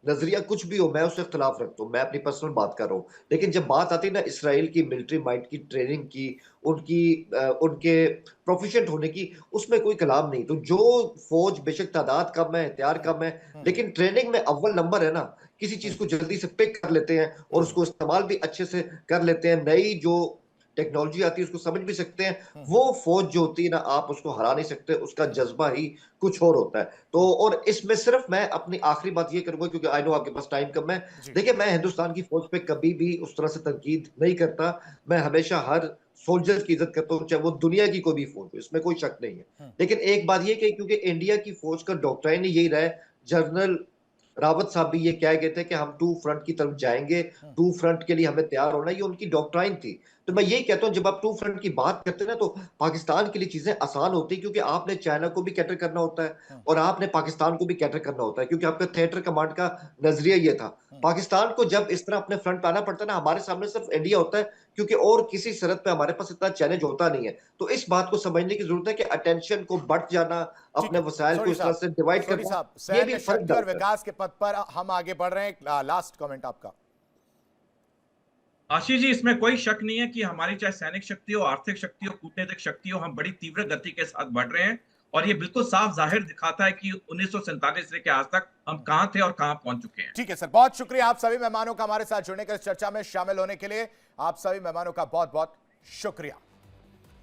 नजरिया कुछ भी हो, मैं उससे इख्तलाफ रखता हूँ, मैं अपनी पर्सनल बात कर रहा हूँ, लेकिन जब बात आती है ना इसराइल की मिलिट्री माइट की, ट्रेनिंग की, उनकी उनके प्रोफिशिएंट होने की, उसमें कोई कलाम नहीं। तो जो फौज बेशक तादाद कम है, हथियार कम है, लेकिन ट्रेनिंग में अव्वल नंबर है ना, किसी चीज को जल्दी से पिक कर लेते हैं और उसको इस्तेमाल भी अच्छे से कर लेते हैं, नई जो टेक्नोलॉजी आती है उसको समझ भी सकते हैं, वो फौज जो होती है ना, आप उसको हरा नहीं सकते, उसका जज्बा ही कुछ और होता है। तो और इसमें सिर्फ मैं अपनी आखिरी बात ये करूंगा, क्योंकि आई नो आपके पास टाइम कम है। देखिए, मैं हिंदुस्तान की फौज पे कभी भी उस तरह से तनकीद नहीं करता, मैं हमेशा हर सोल्जर की इज्जत करता हूँ, चाहे वो दुनिया की कोई भी फौज हो, इसमें कोई शक नहीं है। लेकिन एक बात ये कि क्योंकि इंडिया की फौज का डॉक्ट्राइन यही रहा है, जनरल रावत साहब भी ये कह गए थे कि हम टू फ्रंट की तरफ जाएंगे, टू फ्रंट के लिए हमें तैयार होना, ये उनकी डॉक्ट्राइन थी। तो मैं यही कहता हूं, जब आप टू फ्रंट की बात करते हैं ना, तो पाकिस्तान के लिए चीजें आसान होती है, क्योंकि आपने चाइना को भी कैटर करना होता है और आपने पाकिस्तान को भी कैटर करना होता है, क्योंकि आपका थिएटर कमांड का नजरिया ये था। पाकिस्तान को जब इस तरह अपने फ्रंट पे आना पड़ता है ना, हमारे सामने सिर्फ इंडिया होता है, क्योंकि और किसी सरहद पे हमारे पास इतना चैलेंज होता नहीं है। तो इस बात को समझने की जरूरत है कि अटेंशन को बढ़ जाना, ठीक अपने है वसाइल को सोनी इस तरह साहब, से डिवाइड सोनी करना, साहब, ये भी सैन्य फर्क शक्ति और डालता है। विकास के पथ पर हम आगे बढ़ रहे हैं। लास्ट कमेंट आपका। आशीष जी, इसमें कोई शक नहीं है कि हमारी चाहे सैनिक शक्ति हो, आर्थिक शक्ति हो, कूटनीतिक शक्ति हो, हम बड़ी तीव्र गति के साथ बढ़ रहे हैं। और ये बिल्कुल साफ जाहिर दिखाता है कि 1947 से लेकर आज तक हम कहां थे और कहां पहुंच चुके हैं। ठीक है सर, बहुत शुक्रिया आप सभी मेहमानों का हमारे साथ जुड़ने के, इस चर्चा में शामिल होने के लिए। आप सभी मेहमानों का बहुत बहुत शुक्रिया।